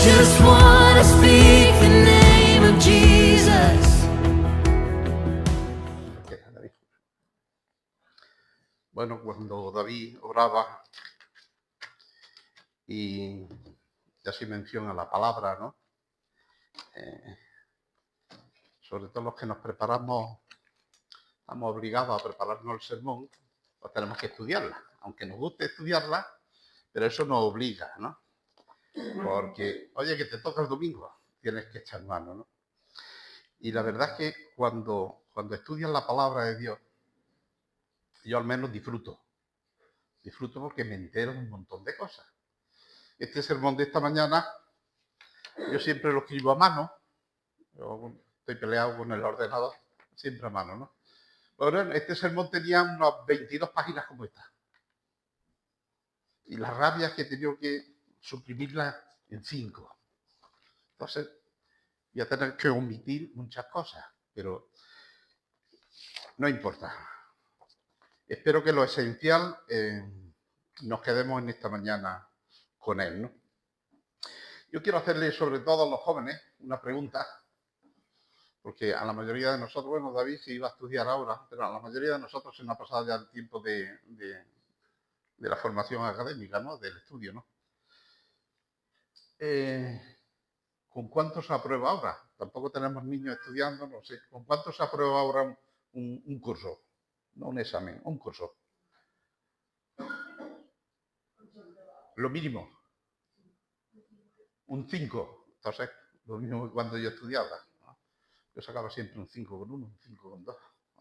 just wanna speak the name of Jesus. Ok, David. Bueno, cuando David oraba y así menciona la palabra, ¿no? Sobre todo los que nos preparamos, estamos obligados a prepararnos el sermón, pues tenemos que estudiarla. Aunque nos guste estudiarla, pero eso nos obliga, ¿no? Porque, oye, que te toca el domingo, tienes que echar mano, ¿no? Y la verdad es que cuando estudias la palabra de Dios, yo al menos disfruto. Disfruto porque me entero de un montón de cosas. Este sermón de esta mañana, yo siempre lo escribo a mano. Yo estoy peleado con el ordenador, siempre a mano, ¿no? Bueno, este sermón tenía unas 22 páginas como esta. Y las rabias que he tenido que suprimirlas en 5. Entonces, voy a tener que omitir muchas cosas, pero no importa. Espero que lo esencial nos quedemos en esta mañana con él, ¿no? Yo quiero hacerle, sobre todo a los jóvenes, una pregunta, porque a la mayoría de nosotros, bueno, David se iba a estudiar ahora, pero a la mayoría de nosotros se nos ha pasado ya el tiempo de la formación académica, ¿no? Del estudio, ¿no? ¿Con cuánto se aprueba ahora? Tampoco tenemos niños estudiando, no sé. ¿Con cuánto se aprueba ahora un curso? No un examen, un curso. Lo mínimo. Un 5. Entonces, lo mismo que cuando yo estudiaba, ¿no? Yo sacaba siempre un 5,1, un 5,2,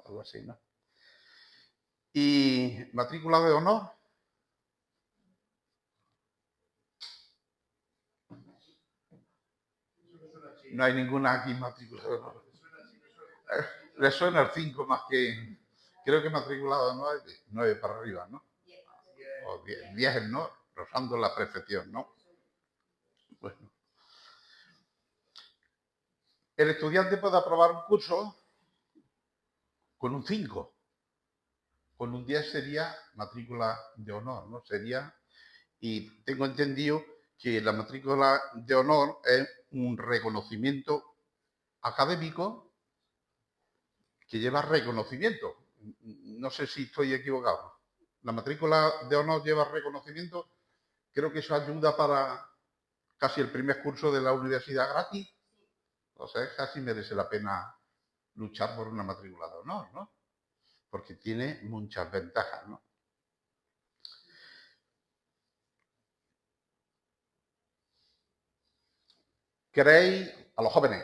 algo así, ¿no? ¿Y matrícula de honor? No hay ninguna aquí matrícula de honor. Le suena el 5 más que... Creo que matrícula de honor es 9 para arriba, ¿no? O 10 ¿no? Rozando la perfección, ¿no? Bueno. El estudiante puede aprobar un curso con un 5. Con un 10 sería matrícula de honor, ¿no? Sería, y tengo entendido que la matrícula de honor es un reconocimiento académico que lleva reconocimiento. No sé si estoy equivocado. La matrícula de honor lleva reconocimiento. Creo que eso ayuda para casi el primer curso de la universidad gratis. O sea, casi merece la pena luchar por una matrícula de honor, ¿no? Porque tiene muchas ventajas, ¿no? ¿Queréis, a los jóvenes,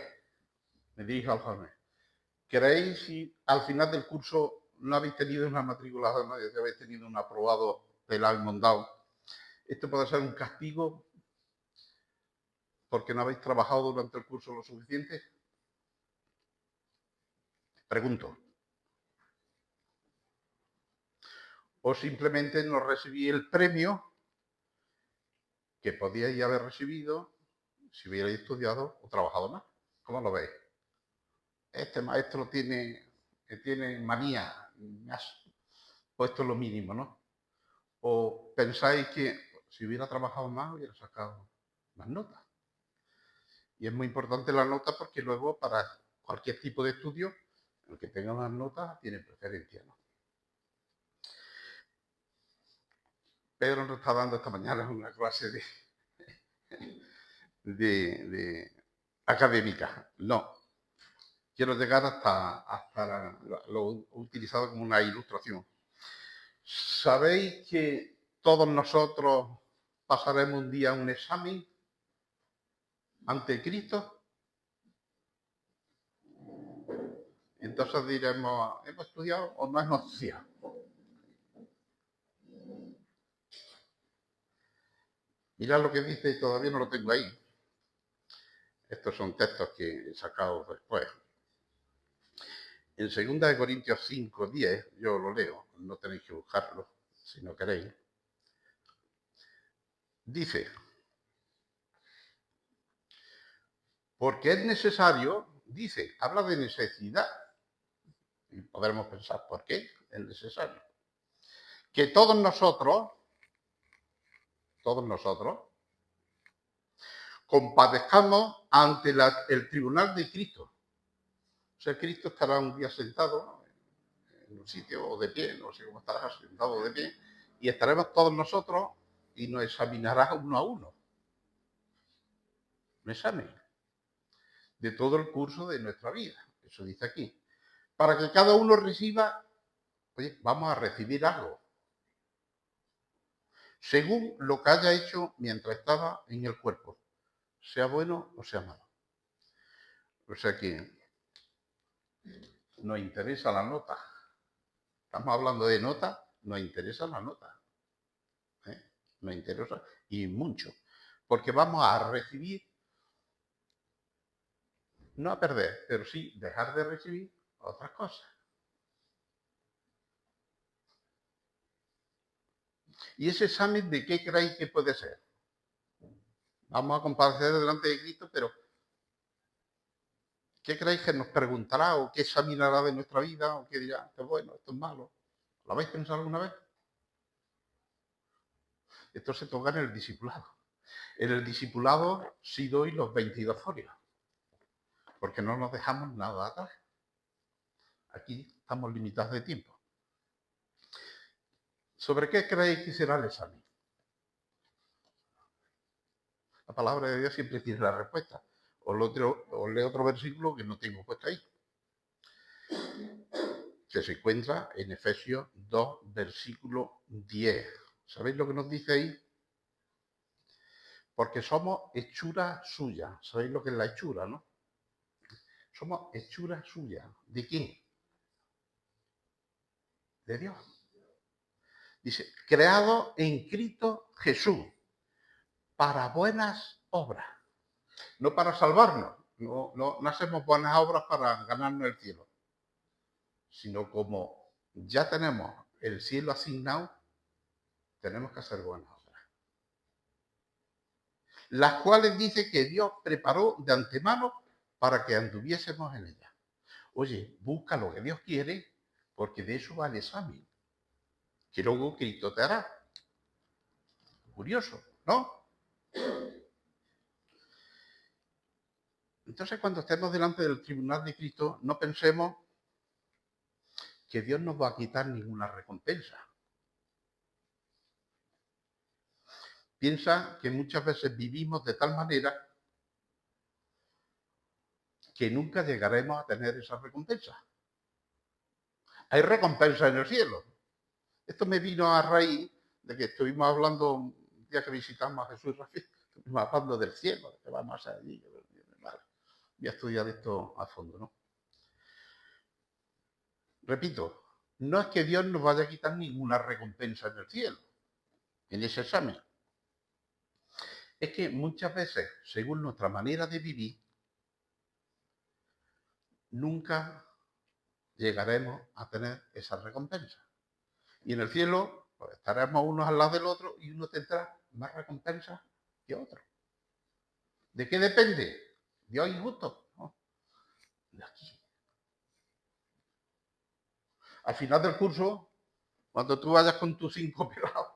me dirijo a los jóvenes, queréis si al final del curso no habéis tenido una matrícula de honor, ya habéis tenido un aprobado pelado y mondado? Esto puede ser un castigo porque no habéis trabajado durante el curso lo suficiente. Pregunto. O simplemente no recibí el premio que podíais haber recibido si hubierais estudiado o trabajado más. ¿Cómo lo veis? Este maestro tiene manía, me has puesto lo mínimo, ¿no? O pensáis que si hubiera trabajado más hubiera sacado más notas. Y es muy importante la nota porque luego para cualquier tipo de estudio, el que tenga más notas tiene preferencia, ¿no? Pedro nos está dando esta mañana una clase de académica. No. Quiero llegar hasta lo he utilizado como una ilustración. ¿Sabéis que todos nosotros pasaremos un día un examen ante Cristo? Entonces diremos, ¿hemos estudiado o no hemos estudiado? Mirad lo que dice y todavía no lo tengo ahí. Estos son textos que he sacado después. En 2 Corintios 5:10, yo lo leo, no tenéis que buscarlo si no queréis. Dice, porque es necesario, dice, habla de necesidad. Y podremos pensar, ¿por qué es necesario? Que todos nosotros, compadezcamos ante el tribunal de Cristo. O sea, Cristo estará un día sentado en un sitio o de pie, no sé cómo estará, sentado o de pie, y estaremos todos nosotros y nos examinará uno a uno. Un examen de todo el curso de nuestra vida. Eso dice aquí. Para que cada uno reciba, oye, vamos a recibir algo. Según lo que haya hecho mientras estaba en el cuerpo, sea bueno o sea malo. O sea que nos interesa la nota. Estamos hablando de nota, nos interesa la nota. Nos interesa y mucho. Porque vamos a recibir, no a perder, pero sí dejar de recibir otras cosas. ¿Y ese examen de qué creéis que puede ser? Vamos a comparecer delante de Cristo, pero ¿qué creéis que nos preguntará o qué examinará de nuestra vida o qué dirá? Esto es bueno, esto es malo. ¿Lo habéis pensado alguna vez? Esto se toca en el discipulado. En el discipulado sí doy los 22 folios, porque no nos dejamos nada atrás. Aquí estamos limitados de tiempo. ¿Sobre qué creéis que será el examen? La palabra de Dios siempre tiene la respuesta. Os leo otro versículo que no tengo puesto ahí, que se encuentra en Efesios 2, versículo 10. ¿Sabéis lo que nos dice ahí? Porque somos hechura suya. ¿Sabéis lo que es la hechura, no? Somos hechura suya. ¿De quién? De Dios. Dice, creado en Cristo Jesús para buenas obras. No para salvarnos. No hacemos buenas obras para ganarnos el cielo. Sino como ya tenemos el cielo asignado, tenemos que hacer buenas obras. Las cuales dice que Dios preparó de antemano para que anduviésemos en ellas. Oye, busca lo que Dios quiere, porque de eso va el examen. Que luego Cristo te hará. Curioso, ¿no? Entonces, cuando estemos delante del tribunal de Cristo, no pensemos que Dios nos va a quitar ninguna recompensa. Piensa que muchas veces vivimos de tal manera que nunca llegaremos a tener esa recompensa. Hay recompensa en el cielo. Esto me vino a raíz de que estuvimos hablando un día que visitamos a Jesús Rafi, estuvimos hablando del cielo, de que vamos a allí. Vale, voy a estudiar esto a fondo, ¿no? Repito, no es que Dios nos vaya a quitar ninguna recompensa en el cielo, en ese examen. Es que muchas veces, según nuestra manera de vivir, nunca llegaremos a tener esa recompensa. Y en el cielo pues, estaremos unos al lado del otro y uno tendrá más recompensa que otro. ¿De qué depende? ¿Dios es injusto? No. De aquí. Al final del curso, cuando tú vayas con tus 5 pelados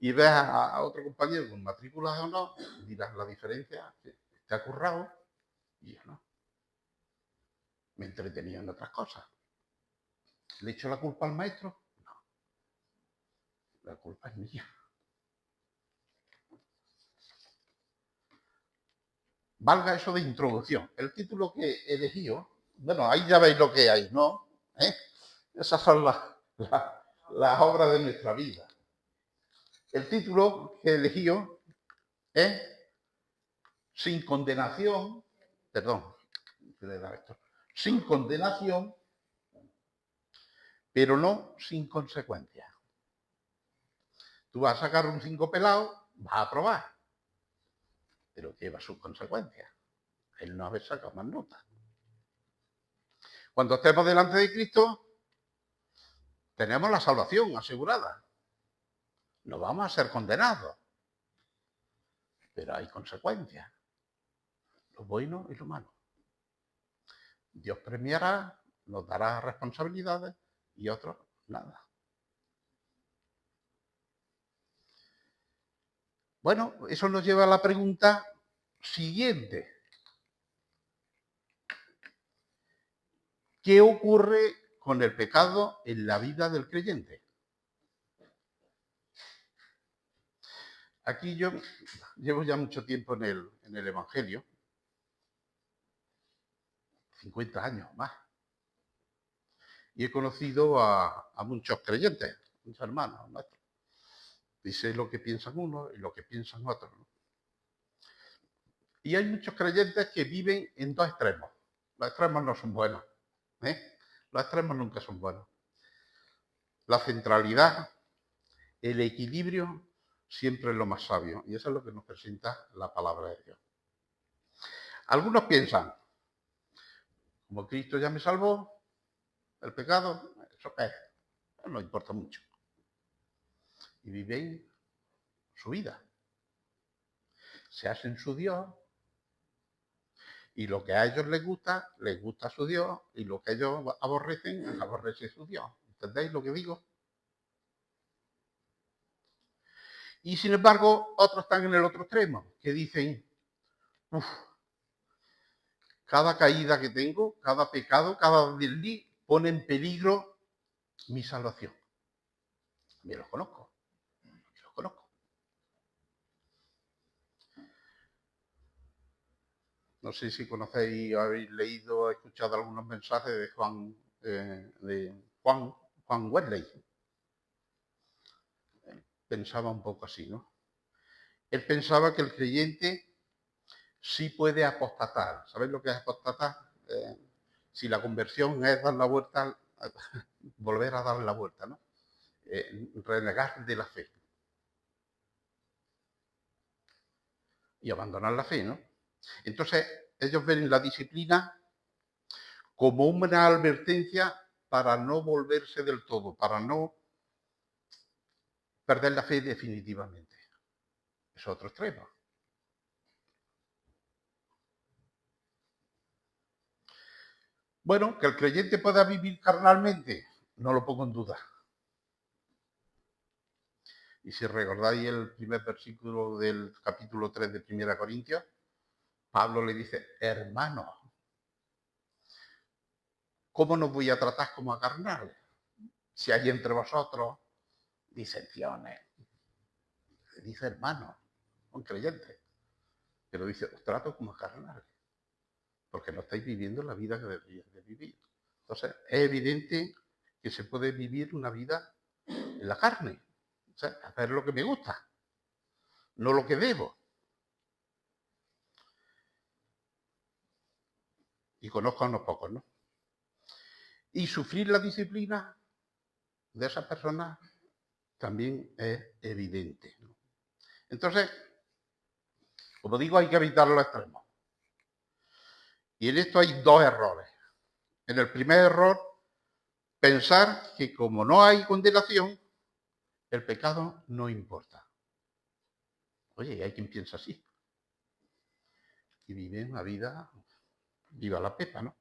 y veas a otro compañero con matrículas o no, dirás la diferencia, que te ha currado y yo no. Me entretenía en otras cosas. ¿Le echo la culpa al maestro? No. La culpa es mía. Valga eso de introducción. El título que he elegido, bueno, ahí ya veis lo que hay, ¿no? Esas son las obras de nuestra vida. El título que he elegido es Sin condenación, perdón, sin condenación, pero no sin consecuencias. Tú vas a sacar un 5 pelado, vas a aprobar, pero lleva sus consecuencias. El no haber sacado más notas. Cuando estemos delante de Cristo, tenemos la salvación asegurada. No vamos a ser condenados, pero hay consecuencias. Lo bueno y lo malo. Dios premiará, nos dará responsabilidades y otros nada. Bueno, eso nos lleva a la pregunta siguiente. ¿Qué ocurre con el pecado en la vida del creyente? Aquí yo llevo ya mucho tiempo en el Evangelio, 50 años más, y he conocido a muchos creyentes, muchos hermanos nuestros, y sé lo que piensan unos y lo que piensan otros, ¿no? Y hay muchos creyentes que viven en dos extremos. Los extremos no son buenos, ¿eh? Los extremos nunca son buenos. La centralidad, el equilibrio, siempre es lo más sabio. Y eso es lo que nos presenta la palabra de Dios. Algunos piensan, como Cristo ya me salvó, el pecado, eso es, no importa mucho. Y viven su vida. Se hacen su Dios. Y lo que a ellos les gusta a su Dios. Y lo que ellos aborrecen, aborrece su Dios. ¿Entendéis lo que digo? Y sin embargo, otros están en el otro extremo, que dicen, uff, cada caída que tengo, cada pecado, cada desliz pone en peligro mi salvación. Me los conozco, los conozco. No sé si conocéis, habéis leído o escuchado algunos mensajes de Juan Wesley. Pensaba un poco así, ¿no? Él pensaba que el creyente sí puede apostatar. ¿Sabéis lo que es apostatar? Si la conversión es dar la vuelta, volver a dar la vuelta, ¿no? Renegar de la fe. Y abandonar la fe, ¿no? Entonces, ellos ven la disciplina como una advertencia para no volverse del todo, para no perder la fe definitivamente. Es otro extremo. Bueno, que el creyente pueda vivir carnalmente, no lo pongo en duda. Y si recordáis el primer versículo del capítulo 3 de 1 Corintios, Pablo le dice, hermanos, ¿cómo nos voy a tratar como a carnales? Si hay entre vosotros disensiones. Dice hermano, un creyente. Pero dice, os trato como a carnales. Porque no estáis viviendo la vida que deberíais de vivir. Entonces, es evidente que se puede vivir una vida en la carne. O sea, hacer lo que me gusta, no lo que debo. Y conozco a unos pocos, ¿no? Y sufrir la disciplina de esas personas también es evidente, ¿no? Entonces, como digo, hay que evitar los extremos. Y en esto hay dos errores. En el primer error, pensar que como no hay condenación, el pecado no importa. Oye, hay quien piensa así. Y vive una vida, viva la pepa, ¿no?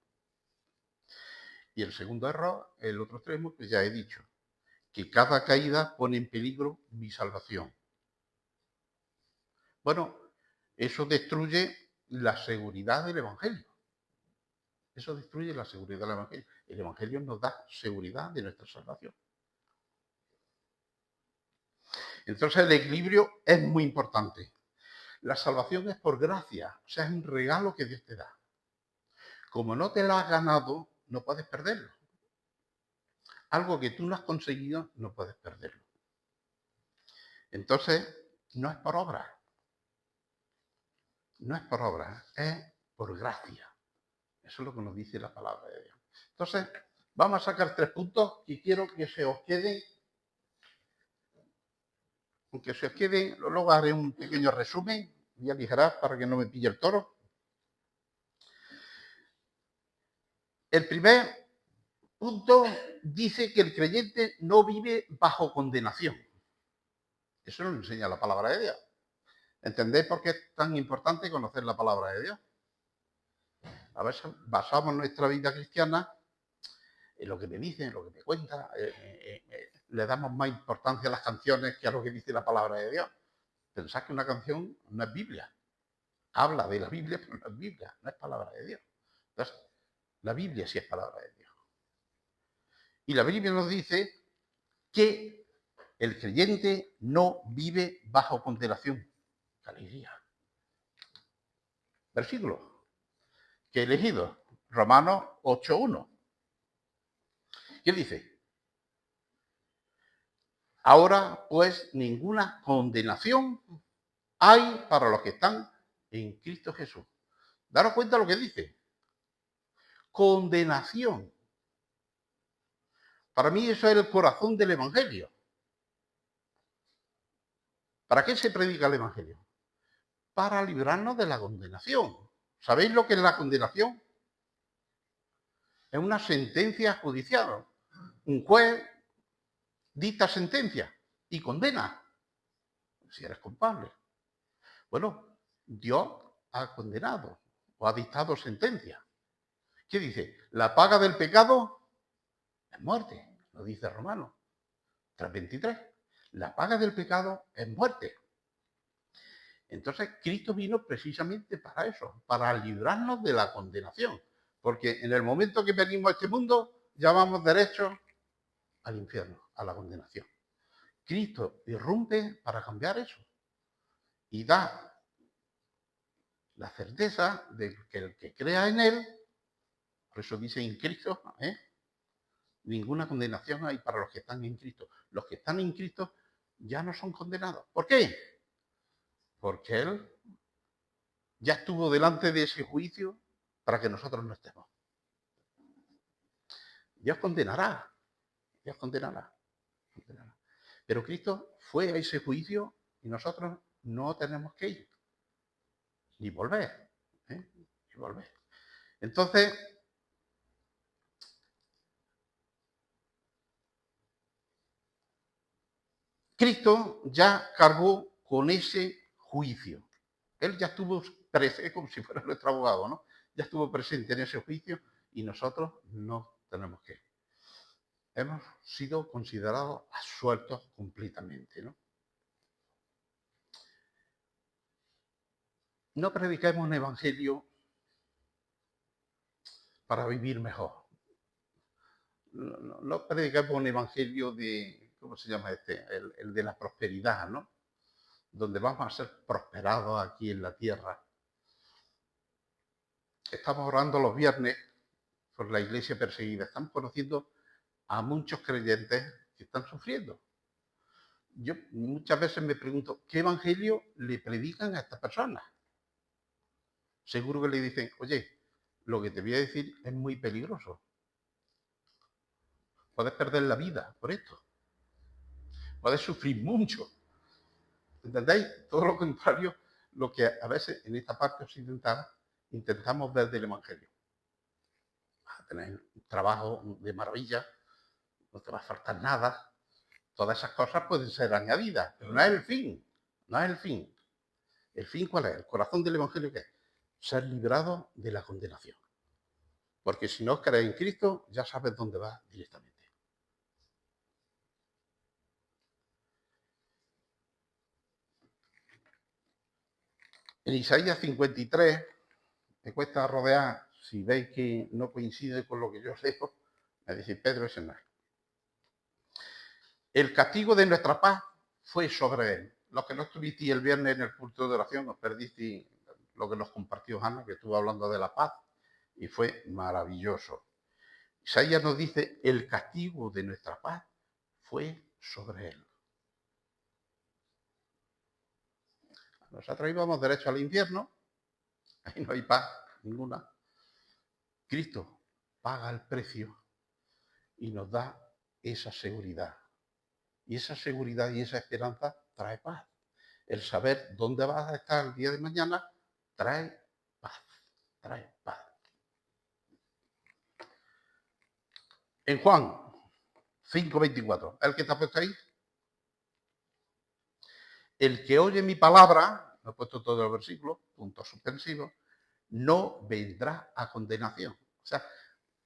Y el segundo error, el otro extremo, que ya he dicho, que cada caída pone en peligro mi salvación. Bueno, eso destruye la seguridad del Evangelio. Eso destruye la seguridad del Evangelio. El Evangelio nos da seguridad de nuestra salvación. Entonces el equilibrio es muy importante. La salvación es por gracia, o sea, es un regalo que Dios te da. Como no te lo has ganado, no puedes perderlo. Algo que tú no has conseguido, no puedes perderlo. Entonces, no es por obra. No es por obra, es por gracia. Eso es lo que nos dice la palabra de Dios. Entonces, vamos a sacar 3 puntos y quiero que se os queden. Aunque se os queden, luego haré un pequeño resumen. Voy a aligerar para que no me pille el toro. El primer punto dice que el creyente no vive bajo condenación. Eso nos enseña la palabra de Dios. ¿Entendéis por qué es tan importante conocer la palabra de Dios? A veces basamos nuestra vida cristiana en lo que me dicen, en lo que me cuentan. Le damos más importancia a las canciones que a lo que dice la palabra de Dios. Pensad que una canción no es Biblia. habla de la Biblia, pero no es Biblia, no es palabra de Dios. Entonces, la Biblia sí es palabra de Dios. Y la Biblia nos dice que el creyente no vive bajo condenación. ¡Qué alegría! Versículo que he elegido, Romanos 8:1. ¿Qué dice? Ahora, pues, ninguna condenación hay para los que están en Cristo Jesús. Daros cuenta lo que dice. Condenación. Para mí eso es el corazón del Evangelio. ¿Para qué se predica el Evangelio? Para librarnos de la condenación. ¿Sabéis lo que es la condenación? Es una sentencia judicial. Un juez dicta sentencia y condena si eres culpable. Bueno, Dios ha condenado o ha dictado sentencia. ¿Qué dice? La paga del pecado es muerte, lo dice Romanos 3:23. La paga del pecado es muerte. Entonces, Cristo vino precisamente para eso, para librarnos de la condenación. Porque en el momento que venimos a este mundo, ya vamos derechos al infierno, a la condenación. Cristo irrumpe para cambiar eso y da la certeza de que el que crea en Él, por eso dice en Cristo, ninguna condenación hay para los que están en Cristo. Los que están en Cristo ya no son condenados. ¿Por qué? Porque Él ya estuvo delante de ese juicio para que nosotros no estemos. Dios condenará, Dios condenará. Pero Cristo fue a ese juicio y nosotros no tenemos que ir, ni volver, ni volver. Entonces, Cristo ya cargó con ese juicio. Él ya estuvo presente, como si fuera nuestro abogado, ¿no? Ya estuvo presente en ese juicio y nosotros no tenemos que ir. Hemos sido considerados absueltos completamente, ¿no? No prediquemos un evangelio para vivir mejor. No prediquemos un evangelio de, ¿cómo se llama este? El de la prosperidad, ¿no? Donde vamos a ser prosperados aquí en la tierra. Estamos orando los viernes por la iglesia perseguida. Estamos conociendo a muchos creyentes que están sufriendo. Yo muchas veces me pregunto, ¿qué evangelio le predican a estas personas? Seguro que le dicen, oye, lo que te voy a decir es muy peligroso. Puedes perder la vida por esto. Puedes sufrir mucho. ¿Entendéis? Todo lo contrario, lo que a veces en esta parte occidental intentamos ver del evangelio. Vas a tener un trabajo de maravilla, no te va a faltar nada. Todas esas cosas pueden ser añadidas, pero no es el fin. No es el fin. ¿El fin cuál es? El corazón del evangelio, ¿qué es? Ser librado de la condenación. Porque si no crees en Cristo, ya sabes dónde vas directamente. En Isaías 53, me cuesta rodear, si veis que no coincide con lo que yo leo, me decís, Pedro, ese no es. El castigo de nuestra paz fue sobre él. Los que no estuvisteis el viernes en el culto de oración, os perdisteis lo que nos compartió Ana, que estuvo hablando de la paz, y fue maravilloso. Isaías nos dice, el castigo de nuestra paz fue sobre él. Nosotros íbamos derecho al infierno, ahí no hay paz ninguna. Cristo paga el precio y nos da esa seguridad. Y esa seguridad y esa esperanza trae paz. El saber dónde vas a estar el día de mañana trae paz, trae paz. En Juan 5:24, ¿el que está puesto ahí? El que oye mi palabra, lo he puesto todo el versículo, punto suspensivo, no vendrá a condenación. O sea,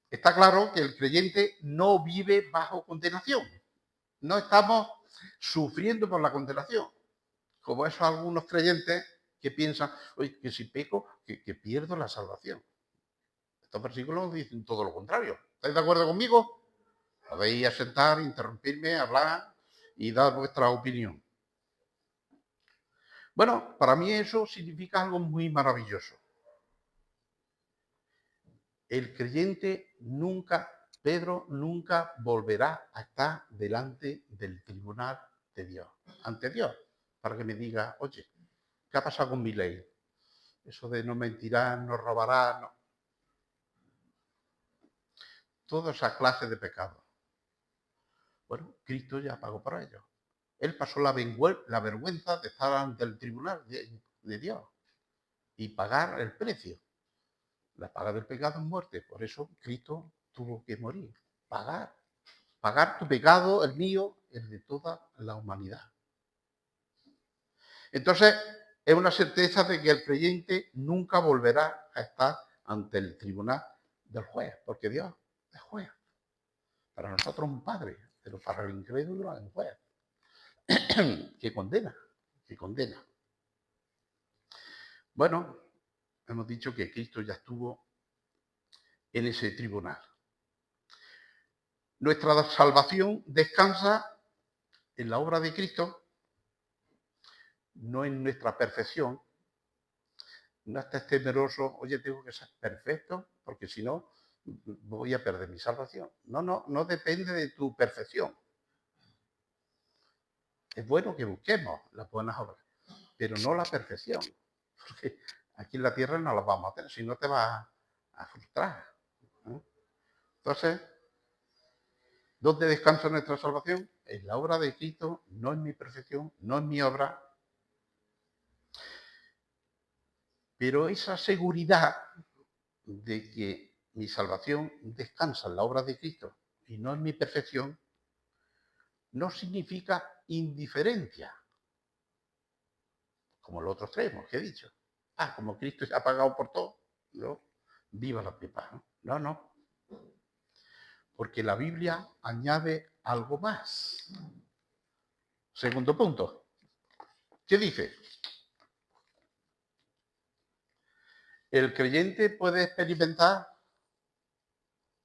está claro que el creyente no vive bajo condenación. No estamos sufriendo por la condenación. Como eso algunos creyentes que piensan, oye, que si peco, que pierdo la salvación. Estos versículos dicen todo lo contrario. ¿Estáis de acuerdo conmigo? Podéis asentar, interrumpirme, hablar y dar vuestra opinión. Bueno, para mí eso significa algo muy maravilloso. El creyente nunca, Pedro nunca volverá a estar delante del tribunal de Dios, ante Dios, para que me diga, oye, ¿qué ha pasado con mi ley? Eso de no mentirás, no robarás, no. Toda esa clase de pecados. Bueno, Cristo ya pagó por ello. Él pasó la vergüenza de estar ante el tribunal de Dios y pagar el precio. La paga del pecado es muerte. Por eso Cristo tuvo que morir. Pagar tu pecado, el mío, el de toda la humanidad. Entonces, es una certeza de que el creyente nunca volverá a estar ante el tribunal del juez, porque Dios es juez. Para nosotros un padre, pero para el incrédulo es un juez. que condena. Bueno, hemos dicho que Cristo ya estuvo en ese tribunal. Nuestra salvación descansa en la obra de Cristo, no en nuestra perfección. No estés temeroso, oye, tengo que ser perfecto, porque si no, voy a perder mi salvación. No depende de tu perfección. Es bueno que busquemos las buenas obras, pero no la perfección, porque aquí en la tierra no las vamos a tener, si no te vas a frustrar. Entonces, ¿dónde descansa nuestra salvación? En la obra de Cristo, no en mi perfección, no en mi obra. Pero esa seguridad de que mi salvación descansa en la obra de Cristo y no en mi perfección, no significa indiferencia, como los otros extremos que he dicho. Como Cristo ya ha pagado por todo, ¿no? Viva la pipa. No. Porque la Biblia añade algo más. Segundo punto. ¿Qué dice? El creyente puede experimentar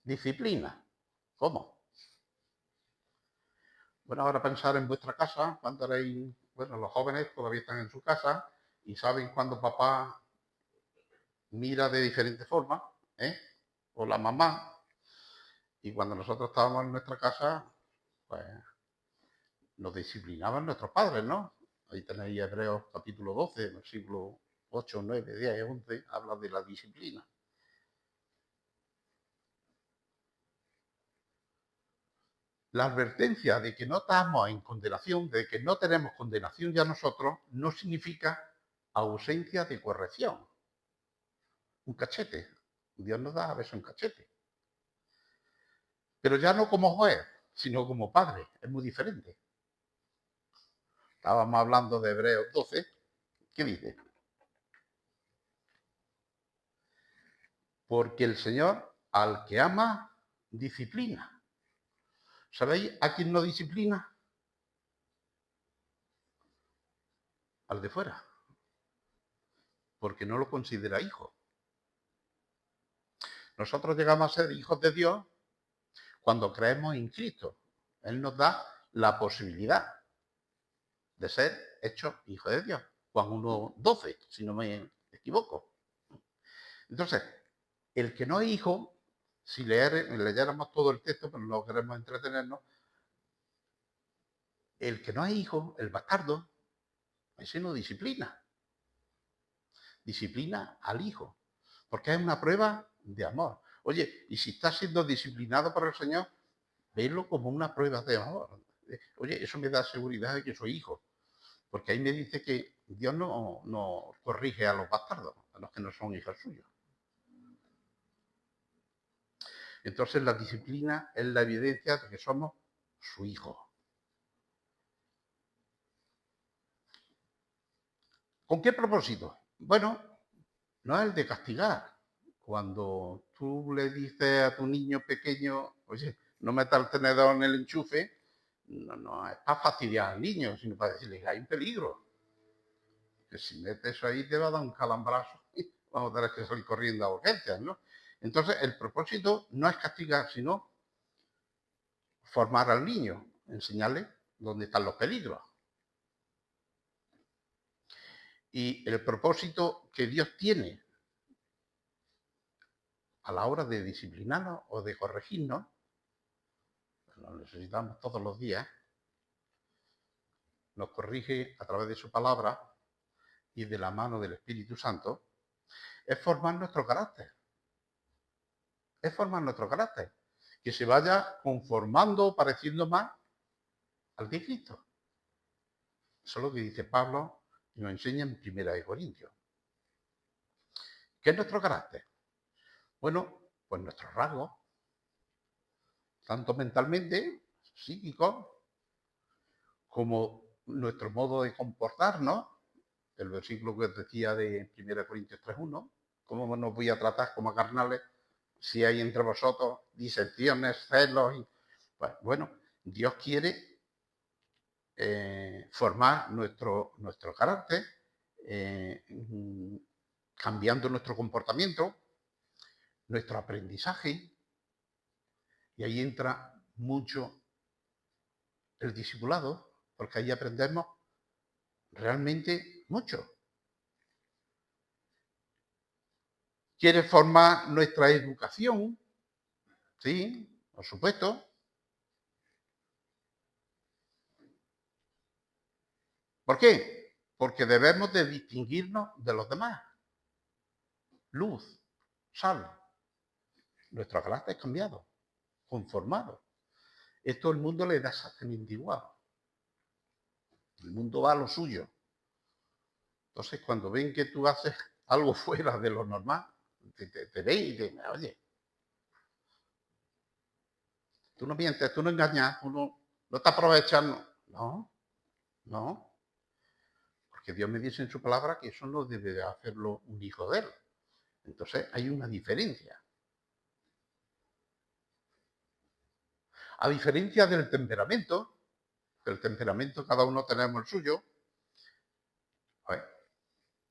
disciplina. ¿Cómo? Bueno, ahora pensar en vuestra casa, cuando erais, bueno, los jóvenes todavía están en su casa y saben cuando papá mira de diferente forma, o la mamá, y cuando nosotros estábamos en nuestra casa, pues nos disciplinaban nuestros padres, ¿no? Ahí tenéis Hebreos capítulo 12, versículo 8, 9, 10, 11, habla de la disciplina. La advertencia de que no estamos en condenación, de que no tenemos condenación ya nosotros, no significa ausencia de corrección. Un cachete. Dios nos da a veces un cachete. Pero ya no como juez, sino como padre. Es muy diferente. Estábamos hablando de Hebreos 12. ¿Qué dice? Porque el Señor al que ama, disciplina. ¿Sabéis a quién no disciplina? Al de fuera. Porque no lo considera hijo. Nosotros llegamos a ser hijos de Dios cuando creemos en Cristo. Él nos da la posibilidad de ser hechos hijos de Dios. Juan 1:12, si no me equivoco. Entonces, el que no es hijo, si leyéramos todo el texto, pero no queremos entretenernos, el que no es hijo, el bastardo, ese no disciplina. Disciplina al hijo, porque es una prueba de amor. Oye, y si estás siendo disciplinado por el Señor, velo como una prueba de amor. Oye, eso me da seguridad de que soy hijo, porque ahí me dice que Dios no corrige a los bastardos, a los que no son hijos suyos. Entonces la disciplina es la evidencia de que somos su hijo. ¿Con qué propósito? Bueno, no es el de castigar. Cuando tú le dices a tu niño pequeño, oye, no metas el tenedor en el enchufe, no es para fastidiar al niño, sino para decirle que hay un peligro. que si metes eso ahí te va a dar un calambrazo y vamos a tener que salir corriendo a urgencias, ¿no? Entonces, el propósito no es castigar, sino formar al niño, enseñarle dónde están los peligros. Y el propósito que Dios tiene a la hora de disciplinarnos o de corregirnos, lo necesitamos todos los días, nos corrige a través de su palabra y de la mano del Espíritu Santo, es formar nuestro carácter. Es formar nuestro carácter, que se vaya conformando, pareciendo más al de Cristo. Eso es lo que dice Pablo y nos enseña en 1 Corintios. ¿Qué es nuestro carácter? Bueno, pues nuestros rasgos, tanto mentalmente, psíquicos, como nuestro modo de comportarnos, el versículo que os decía de 1 Corintios 3:1, ¿cómo nos voy a tratar como carnales si hay entre vosotros disensiones, celos? Pues, bueno, Dios quiere formar nuestro carácter, cambiando nuestro comportamiento, nuestro aprendizaje, y ahí entra mucho el discipulado, porque ahí aprendemos realmente mucho. Quiere formar nuestra educación, sí, por supuesto. ¿Por qué? Porque debemos de distinguirnos de los demás. Luz, sal. Nuestro carácter es cambiado, conformado. Esto el mundo le da exactamente igual. El mundo va a lo suyo. Entonces, cuando ven que tú haces algo fuera de lo normal, te ven y te dicen, oye, tú no mientes, tú no engañas, tú no te aprovechas. No. Porque Dios me dice en su palabra que eso no debe de hacerlo un hijo de él. Entonces, hay una diferencia. A diferencia del temperamento cada uno tenemos el suyo,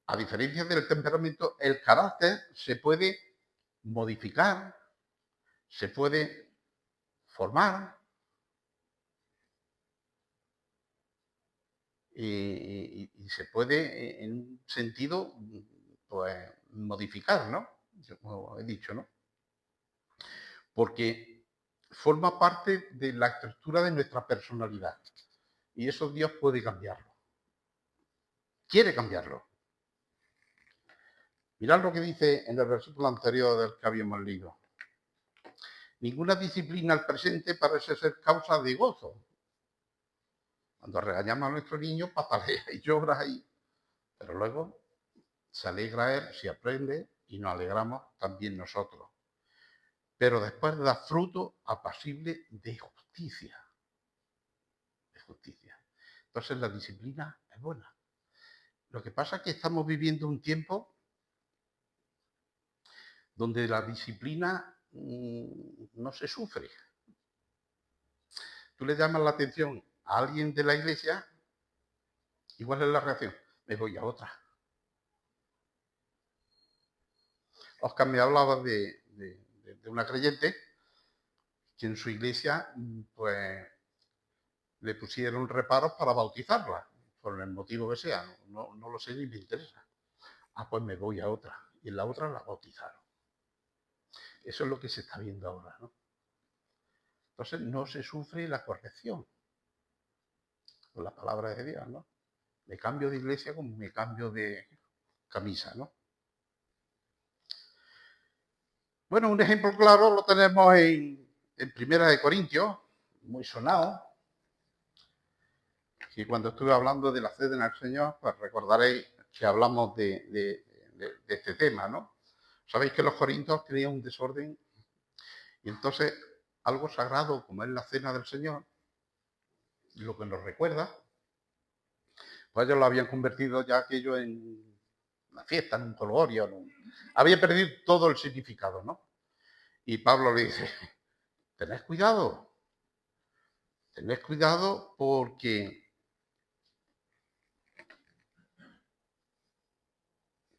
a diferencia del temperamento, el carácter se puede modificar, se puede formar y se puede, en un sentido, pues, modificar, ¿no? Como he dicho, ¿no? Porque forma parte de la estructura de nuestra personalidad. Y eso Dios puede cambiarlo. Quiere cambiarlo. Mirad lo que dice en el versículo anterior del que habíamos leído. Ninguna disciplina al presente parece ser causa de gozo. Cuando regañamos a nuestro niño, patalea y llora ahí. Pero luego se alegra él si aprende y nos alegramos también nosotros. Pero después da fruto apacible de justicia. Entonces la disciplina es buena. Lo que pasa es que estamos viviendo un tiempo donde la disciplina no se sufre. Tú le llamas la atención a alguien de la iglesia, igual es la reacción, me voy a otra. Oscar me hablaba de una creyente que en su iglesia pues le pusieron reparos para bautizarla, por el motivo que sea, no lo sé ni me interesa. Pues me voy a otra, y en la otra la bautizaron. Eso es lo que se está viendo ahora, ¿no? Entonces no se sufre la corrección con la palabra de Dios, ¿no? Me cambio de iglesia como me cambio de camisa, ¿no? Bueno, un ejemplo claro lo tenemos en 1 Corintios, muy sonado, que cuando estuve hablando de la cena del Señor, pues recordaréis que hablamos de este tema, ¿no? Sabéis que los corintios tenían un desorden y entonces algo sagrado como es la cena del Señor, lo que nos recuerda, pues ellos lo habían convertido ya aquello en una fiesta, en un jolgorio, había perdido todo el significado, ¿no? Y Pablo le dice, tened cuidado porque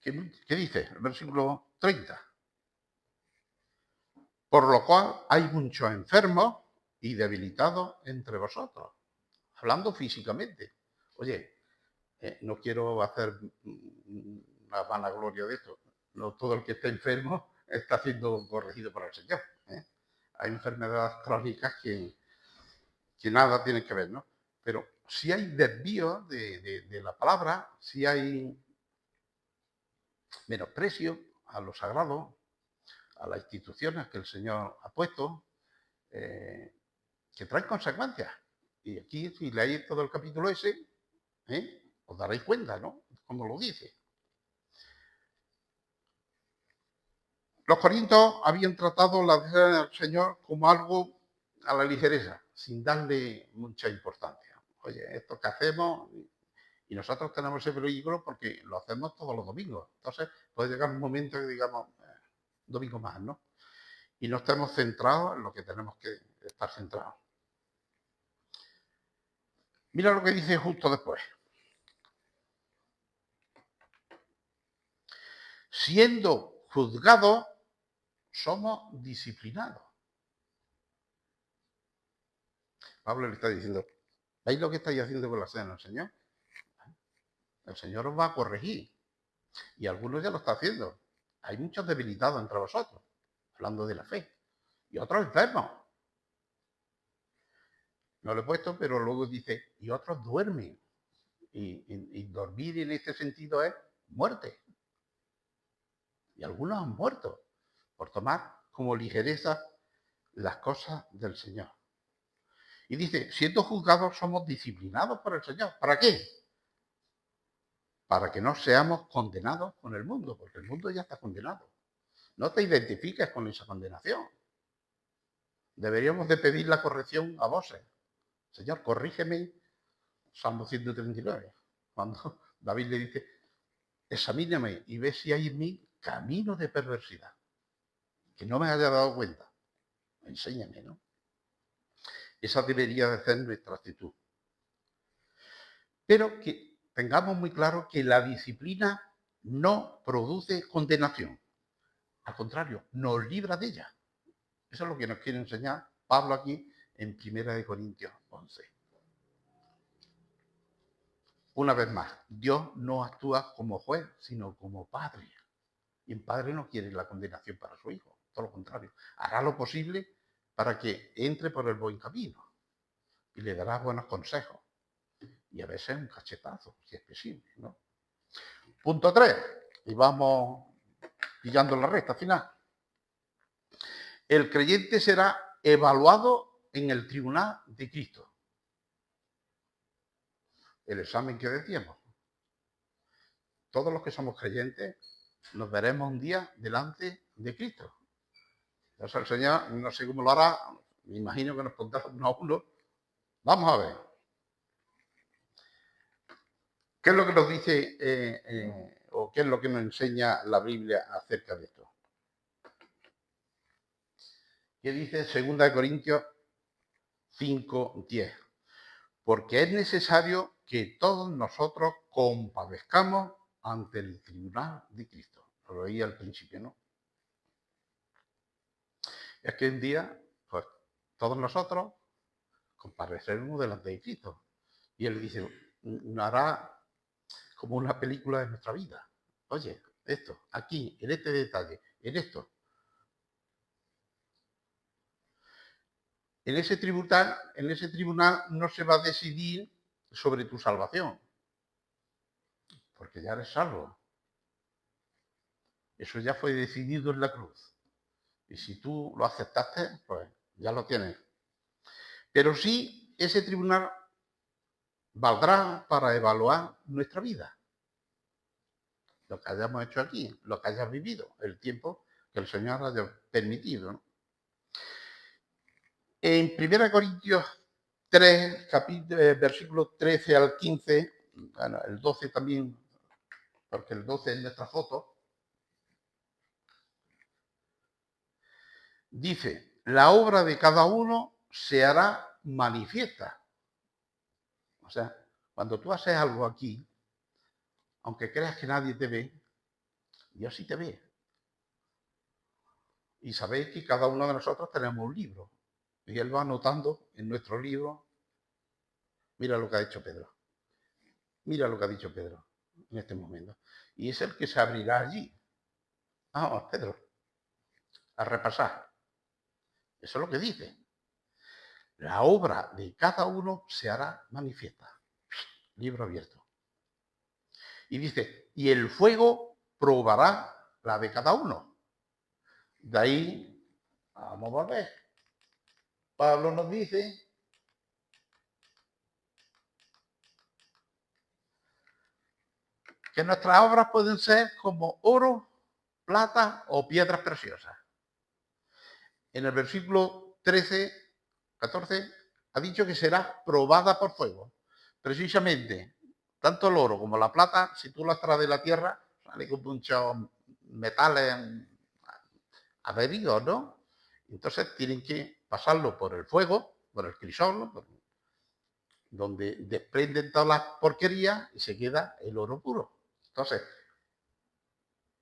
¿Qué dice? El versículo 30. Por lo cual hay muchos enfermos y debilitados entre vosotros, hablando físicamente. Oye, no quiero hacer una vanagloria de esto. No todo el que está enfermo está siendo corregido por el Señor. ¿eh? Hay enfermedades crónicas que nada tienen que ver, ¿no? Pero si hay desvío de la palabra, si hay menosprecio a lo sagrado, a las instituciones que el Señor ha puesto, que traen consecuencias. Y aquí, si leéis todo el capítulo ese, os daréis cuenta, ¿no? Como lo dice. Los corintios habían tratado la decena del Señor como algo a la ligereza, sin darle mucha importancia. Oye, esto que hacemos, y nosotros tenemos ese peligro porque lo hacemos todos los domingos. Entonces puede llegar un momento que digamos, domingo más, ¿no? Y no estemos centrados en lo que tenemos que estar centrados. Mira lo que dice justo después. Siendo juzgados, somos disciplinados. Pablo le está diciendo, ¿veis lo que estáis haciendo con la cena del Señor? El Señor os va a corregir. Y algunos ya lo está haciendo. Hay muchos debilitados entre vosotros, hablando de la fe. Y otros enfermos. No lo he puesto, pero luego dice, y otros duermen. Y dormir en este sentido es muerte. Y algunos han muerto por tomar como ligereza las cosas del Señor. Y dice, siendo juzgados somos disciplinados por el Señor. ¿Para qué? Para que no seamos condenados con el mundo, porque el mundo ya está condenado. No te identifiques con esa condenación. Deberíamos de pedir la corrección a voces. Señor, corrígeme, Salmo 139. Cuando David le dice, examíname y ve si hay en mí camino de perversidad. Que no me haya dado cuenta. Enséñame, ¿no? Esa debería de ser nuestra actitud. Pero que tengamos muy claro que la disciplina no produce condenación. Al contrario, nos libra de ella. Eso es lo que nos quiere enseñar Pablo aquí en 1 Corintios 11. Una vez más, Dios no actúa como juez, sino como padre. Y el padre no quiere la condenación para su hijo, todo lo contrario. Hará lo posible para que entre por el buen camino y le dará buenos consejos. Y a veces un cachetazo, si es posible, ¿no? Punto 3. Y vamos pillando la recta final. El creyente será evaluado en el tribunal de Cristo. El examen que decíamos. Todos los que somos creyentes nos veremos un día delante de Cristo. Entonces el Señor, no sé cómo lo hará, me imagino que nos pondrá uno a uno. Vamos a ver. ¿Qué es lo que nos dice o qué es lo que nos enseña la Biblia acerca de esto? ¿Qué dice 2 Corintios 5:10? Porque es necesario que todos nosotros compadezcamos ante el tribunal de Cristo. Lo veía al principio, ¿no? Es que un día, pues, todos nosotros compareceremos delante de Cristo. Y Él dice, hará como una película de nuestra vida. Oye, esto, aquí, en este detalle, en esto. En ese tribunal no se va a decidir sobre tu salvación, porque ya eres salvo. Eso ya fue decidido en la cruz. Y si tú lo aceptaste, pues ya lo tienes. Pero sí, ese tribunal valdrá para evaluar nuestra vida. Lo que hayamos hecho aquí, lo que hayas vivido, el tiempo que el Señor haya permitido, ¿no? En 1 Corintios 3, versículos 13 al 15, bueno, el 12 también, porque el 12 es nuestra foto, dice, la obra de cada uno se hará manifiesta. O sea, cuando tú haces algo aquí, aunque creas que nadie te ve, Dios sí te ve. Y sabéis que cada uno de nosotros tenemos un libro. Y Él va anotando en nuestro libro, mira lo que ha hecho Pedro. Mira lo que ha dicho Pedro en este momento. Y es el que se abrirá allí. Vamos, Pedro, a repasar. Eso es lo que dice. La obra de cada uno se hará manifiesta. Libro abierto. Y dice, y el fuego probará la de cada uno. De ahí, vamos a volver. Pablo nos dice que nuestras obras pueden ser como oro, plata o piedras preciosas. En el versículo 13, 14, ha dicho que será probada por fuego. Precisamente, tanto el oro como la plata, si tú las traes de la tierra, sale con muchos metales averidos, ¿no? Entonces tienen que pasarlo por el fuego, por el crisol, donde desprenden todas las porquerías y se queda el oro puro. Entonces,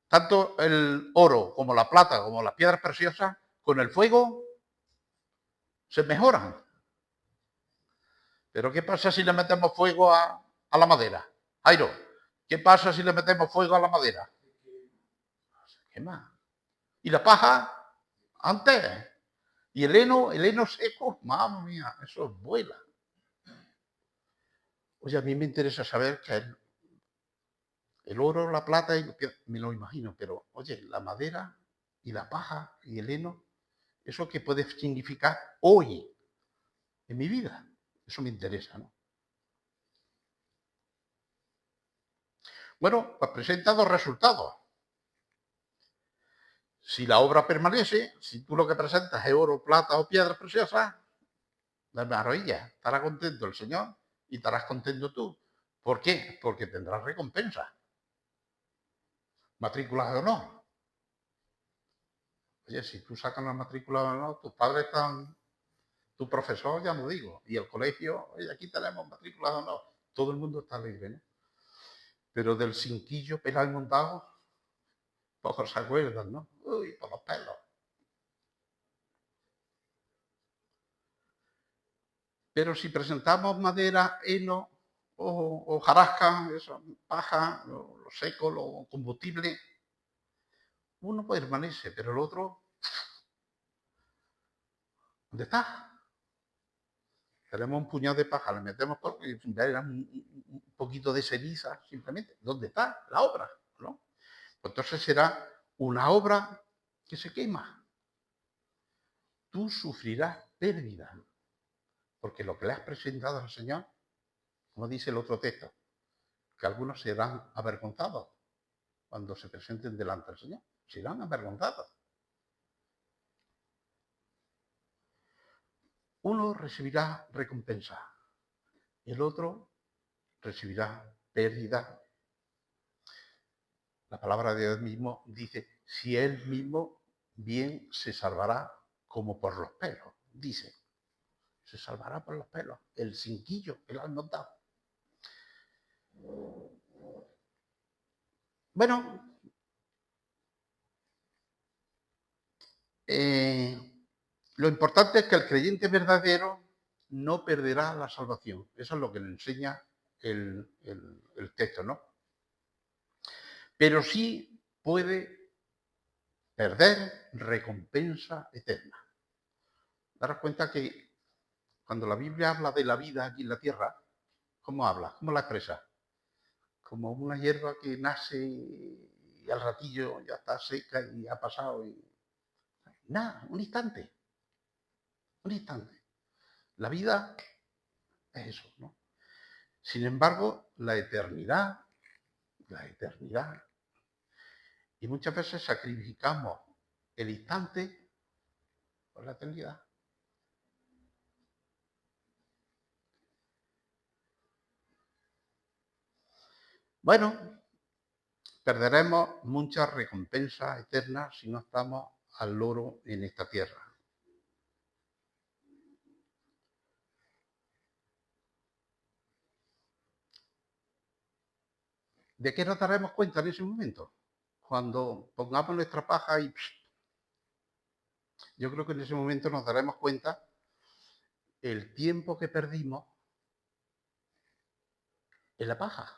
tanto el oro como la plata como las piedras preciosas, con el fuego se mejoran. Pero ¿qué pasa si le metemos fuego a la madera? Jairo, ¿qué pasa si le metemos fuego a la madera? Se quema. ¿Y la paja? Antes. Y el heno seco, mamma mía, eso vuela. Oye, a mí me interesa saber que el oro, la plata, me lo imagino, pero oye, la madera y la paja y el heno, ¿eso qué puede significar hoy en mi vida? Eso me interesa, ¿no? Bueno, pues presenta dos resultados. Si la obra permanece, si tú lo que presentas es oro, plata o piedras preciosas, de maravilla, estará contento el Señor y estarás contento tú. ¿Por qué? Porque tendrás recompensa. Matrículas de honor. Oye, si tú sacas la matrícula de honor, tus padres están, tu profesor ya no digo, y el colegio, oye, aquí tenemos matrículas de honor. Todo el mundo está alegre, ¿no? Pero del cinquillo pelado y montado, pocos se acuerdan, ¿no? Uy, por los pelos. Pero si presentamos madera, heno o hojarasca, eso, paja, lo seco, lo combustible, uno permanece, pero el otro, ¿dónde está? Tenemos un puñado de paja, le metemos un poquito de ceniza, simplemente. ¿Dónde está la obra? ¿No? Pues entonces será una obra que se quema. Tú sufrirás pérdida, porque lo que le has presentado al Señor, como dice el otro texto, que algunos serán avergonzados cuando se presenten delante del Señor. Serán avergonzados. Uno recibirá recompensa, el otro recibirá pérdida. La palabra de Dios mismo dice, si él mismo bien se salvará como por los pelos, dice. Se salvará por los pelos, el cinquillo, el almontado. Bueno, lo importante es que el creyente verdadero no perderá la salvación. Eso es lo que le enseña el texto, ¿no? Pero sí puede perder recompensa eterna. Daros cuenta que cuando la Biblia habla de la vida aquí en la tierra, ¿cómo habla? ¿Cómo la expresa? Como una hierba que nace y al ratillo ya está seca y ha pasado. Nada, un instante. Un instante. La vida es eso, ¿no? Sin embargo, la eternidad, y muchas veces sacrificamos el instante por la eternidad. Bueno, perderemos muchas recompensas eternas si no estamos al loro en esta tierra. ¿De qué nos daremos cuenta en ese momento? cuando pongamos nuestra paja y yo creo que en ese momento nos daremos cuenta el tiempo que perdimos en la paja.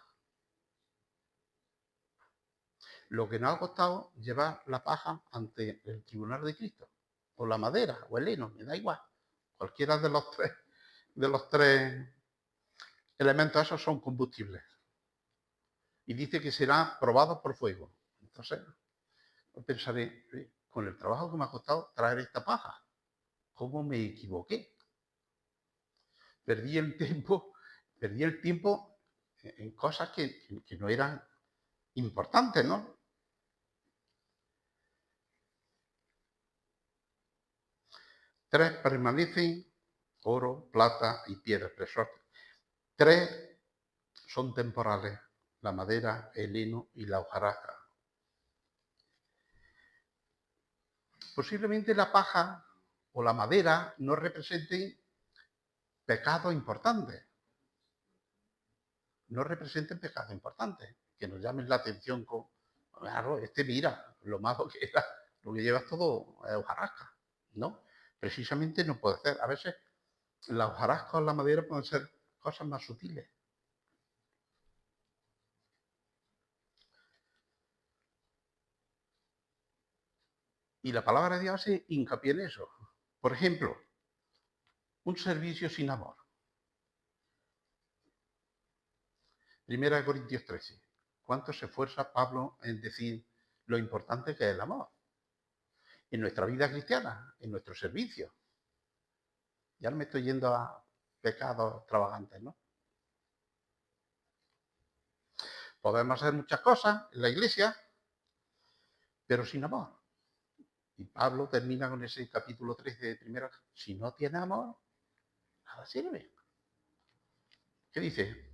Lo que nos ha costado llevar la paja ante el tribunal de Cristo, o la madera, o el heno, me da igual. Cualquiera de los tres elementos esos son combustibles. Y dice que será probado por fuego. Entonces, pensaré, con el trabajo que me ha costado traer esta paja, ¿cómo me equivoqué? Perdí el tiempo en cosas que no eran importantes, ¿no? Tres permanecen: oro, plata y piedras preciosas. Tres son temporales: la madera, el heno y la hojarasca. Posiblemente la paja o la madera no representen pecados importantes. No representen pecados importantes, que nos llamen la atención con, claro, mira, lo malo que era, lo que llevas todo es hojarasca, ¿no? Precisamente no puede ser. A veces la hojarasca o la madera pueden ser cosas más sutiles. Y la palabra de Dios hace hincapié en eso. Por ejemplo, un servicio sin amor. 1 Corintios 13. ¿Cuánto se esfuerza Pablo en decir lo importante que es el amor? En nuestra vida cristiana, en nuestro servicio. Ya no me estoy yendo a pecados extravagantes, ¿no? Podemos hacer muchas cosas en la iglesia, pero sin amor. Y Pablo termina con ese capítulo 13 de primera. Si no tiene amor, nada sirve. ¿Qué dice?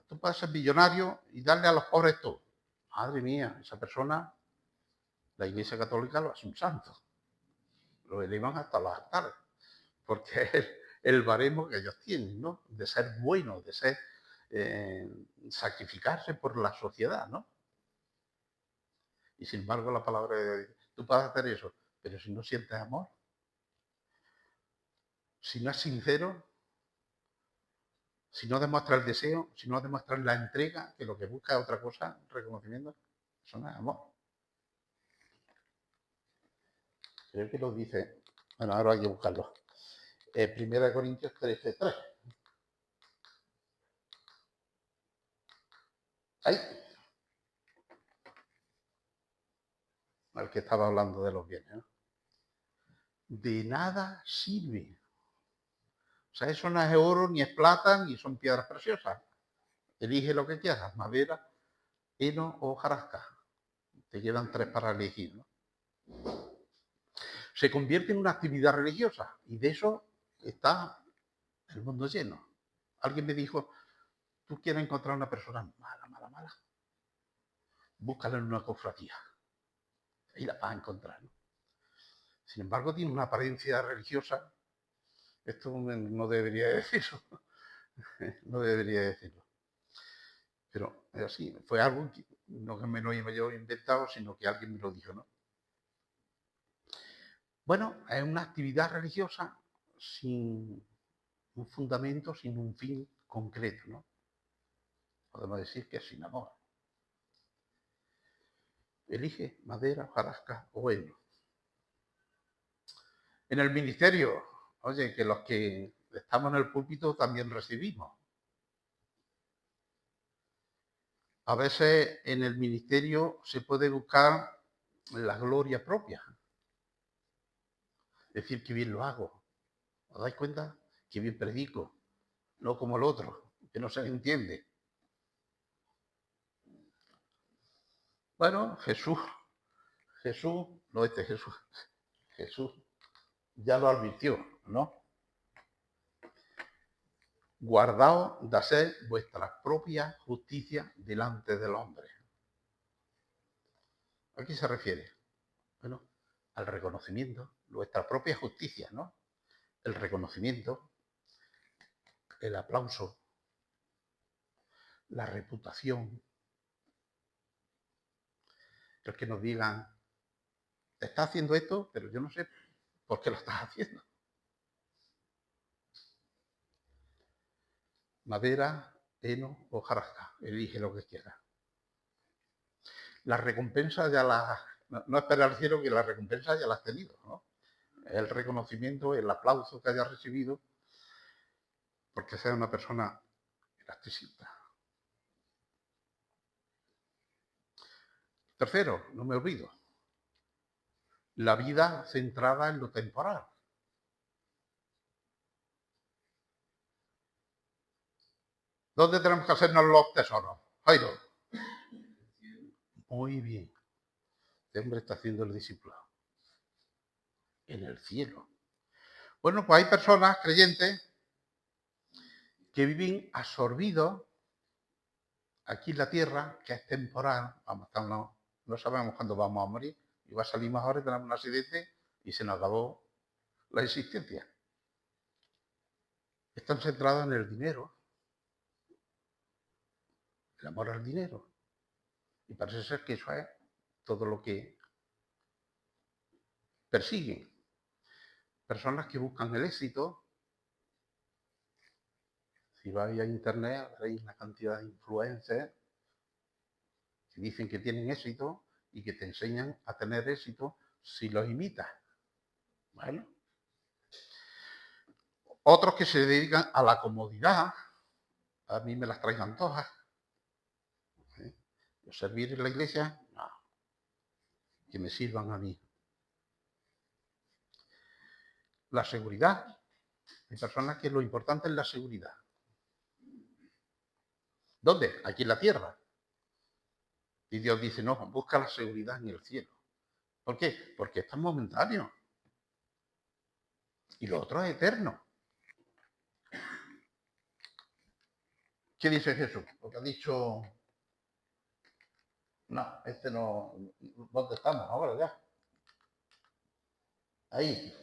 Tú puedes ser millonario y darle a los pobres todo. Madre mía, esa persona, la Iglesia Católica lo hace un santo. Lo elevan hasta los altares. Porque es el baremo que ellos tienen, ¿no? De ser buenos, de ser sacrificarse por la sociedad, ¿no? Y sin embargo la palabra de Dios dice, tú puedes hacer eso, pero si no sientes amor, si no es sincero, si no demuestras el deseo, si no demuestras la entrega, que lo que busca es otra cosa, reconocimiento, eso no es amor. Creo que lo dice, bueno, ahora hay que buscarlo. 1 Corintios 13:3. Ahí. Al que estaba hablando de los bienes, ¿no? De nada sirve. O sea, eso no es oro, ni es plata, ni son piedras preciosas. Elige lo que quieras, madera, heno o hojarasca. Te quedan tres para elegir, ¿no? Se convierte en una actividad religiosa y de eso está el mundo lleno. Alguien me dijo, tú quieres encontrar una persona mala, búscala en una cofradía. Ahí la vas a encontrar, ¿no? Sin embargo, tiene una apariencia religiosa. Esto no debería decirlo. No debería decirlo. Pero es así. Fue algo que no que me lo haya yo inventado, sino que alguien me lo dijo, ¿no? Bueno, es una actividad religiosa sin un fundamento, sin un fin concreto, ¿no? Podemos decir que es sin amor. Elige madera, hojarasca o heno. En el ministerio, oye, que los que estamos en el púlpito también recibimos. A veces en el ministerio se puede buscar la gloria propia. Decir que bien lo hago. ¿Os dais cuenta? Que bien predico. No como el otro, que no se entiende. Bueno, Jesús ya lo advirtió, ¿no? Guardaos de hacer vuestra propia justicia delante del hombre. ¿A qué se refiere? Bueno, al reconocimiento, nuestra propia justicia, ¿no? El reconocimiento, el aplauso, la reputación, El que nos digan, te estás haciendo esto, pero yo no sé por qué lo estás haciendo. Madera, heno, hojarasca, elige lo que quieras. La recompensa ya la... No esperar al cielo, que la recompensa ya la has tenido, ¿no? El reconocimiento, el aplauso que hayas recibido, porque sea una persona elasticista. Tercero, no me olvido, la vida centrada en lo temporal. ¿Dónde tenemos que hacernos los tesoros? Jairo. Muy bien. Este hombre está haciendo el discípulo. En el cielo. Bueno, pues hay personas creyentes que viven absorbidos aquí en la tierra, que es temporal. Vamos, no sabemos cuándo vamos a morir. Y va a salir mejor y tenemos un accidente y se nos acabó la existencia. Están centrados en el dinero, el amor al dinero. Y parece ser que eso es todo lo que persiguen. Personas que buscan el éxito. Si vais a internet, veréis una cantidad de influencers que dicen que tienen éxito y que te enseñan a tener éxito si los imitas. Bueno. Otros que se dedican a la comodidad. A mí me las traigan todas. Yo servir en la iglesia, no. Que me sirvan a mí. La seguridad. Hay personas que lo importante es la seguridad. ¿Dónde? Aquí en la tierra. Y Dios dice, no, busca la seguridad en el cielo. ¿Por qué? Porque esto es momentáneo. Y lo otro es eterno. ¿Qué dice Jesús? Porque ha dicho, no, este no, ¿dónde estamos ahora ya? Ahí.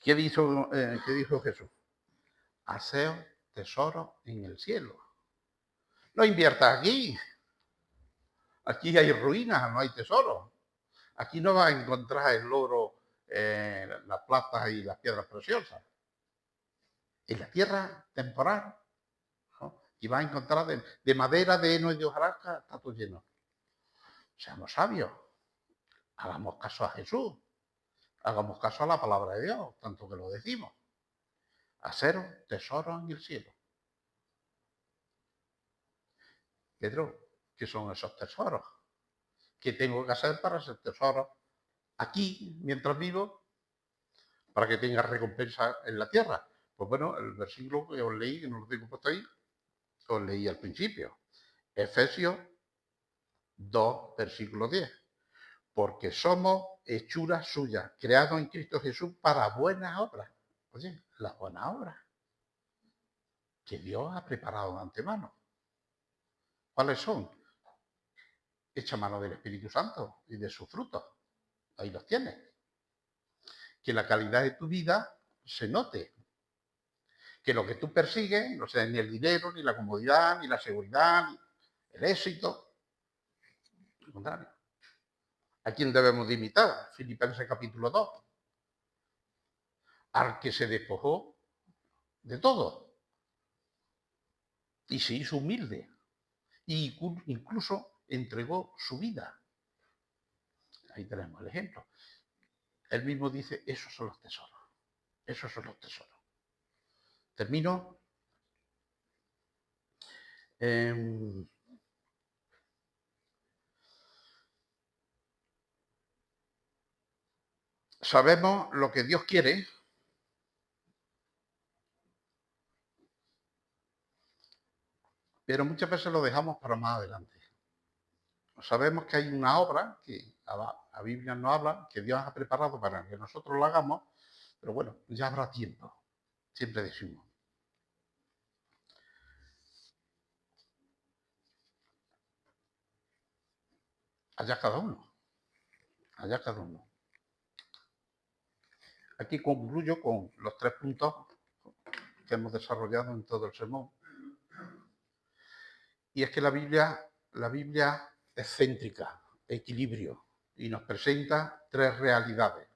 ¿Qué dijo Jesús? Haceos tesoros en el cielo. No inviertas aquí. Aquí hay ruinas, no hay tesoros. Aquí no vas a encontrar el oro, las plata y las piedras preciosas. En la tierra temporal, ¿no? Y vas a encontrar de madera, de heno y de hojarasca, está todo lleno. Seamos sabios. Hagamos caso a Jesús. Hagamos caso a la palabra de Dios, tanto que lo decimos. Haceros tesoros en el cielo. Pedro, ¿qué son esos tesoros? ¿Qué tengo que hacer para hacer tesoros aquí, mientras vivo, para que tenga recompensa en la tierra? Pues bueno, el versículo que os leí, que no lo tengo puesto ahí, os leí al principio. Efesios 2, versículo 10. Porque somos hechuras suyas, creados en Cristo Jesús para buenas obras. Oye, las buenas obras que Dios ha preparado de antemano. ¿Cuáles son? Echa mano del Espíritu Santo y de sus frutos. Ahí los tienes. Que la calidad de tu vida se note. Que lo que tú persigues no sea ni el dinero, ni la comodidad, ni la seguridad, ni el éxito. Al contrario. ¿A quién debemos de imitar? Filipenses capítulo 2. Al que se despojó de todo y se hizo humilde y incluso entregó su vida. Ahí tenemos el ejemplo. Él mismo dice, esos son los tesoros. Esos son los tesoros. Termino. Sabemos lo que Dios quiere, pero muchas veces lo dejamos para más adelante. Sabemos que hay una obra que la Biblia nos habla, que Dios ha preparado para que nosotros la hagamos, pero bueno, ya habrá tiempo. Siempre decimos. Allá cada uno. Allá cada uno. Aquí concluyo con los 3 puntos que hemos desarrollado en todo el sermón. Y es que la Biblia es céntrica. equilibrio y nos presenta tres realidades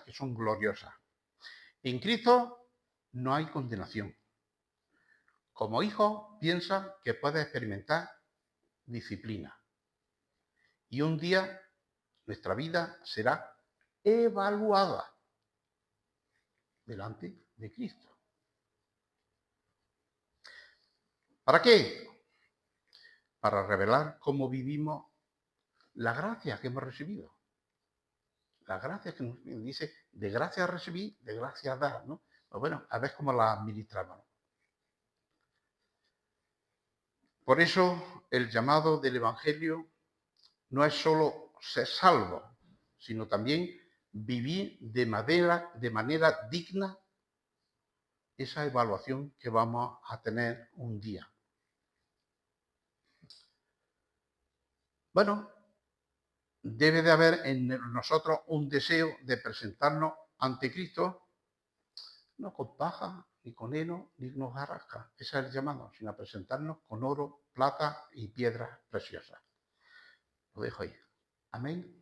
que son gloriosas. En Cristo no hay condenación. Como hijo, piensa que puede experimentar disciplina. Y un día nuestra vida será evaluada delante de Cristo. ¿Para qué? Para revelar cómo vivimos la gracia que hemos recibido. La gracia que nos dice, de gracia recibí, de gracia dar, ¿no? Pues bueno, a ver cómo la administramos. Por eso el llamado del Evangelio no es solo ser salvo, sino también vivir de manera digna esa evaluación que vamos a tener un día. Bueno, debe de haber en nosotros un deseo de presentarnos ante Cristo, no con paja, ni con heno, ni con hojarasca, ese es el llamado, sino a presentarnos con oro, plata y piedras preciosas. Lo dejo ahí. Amén.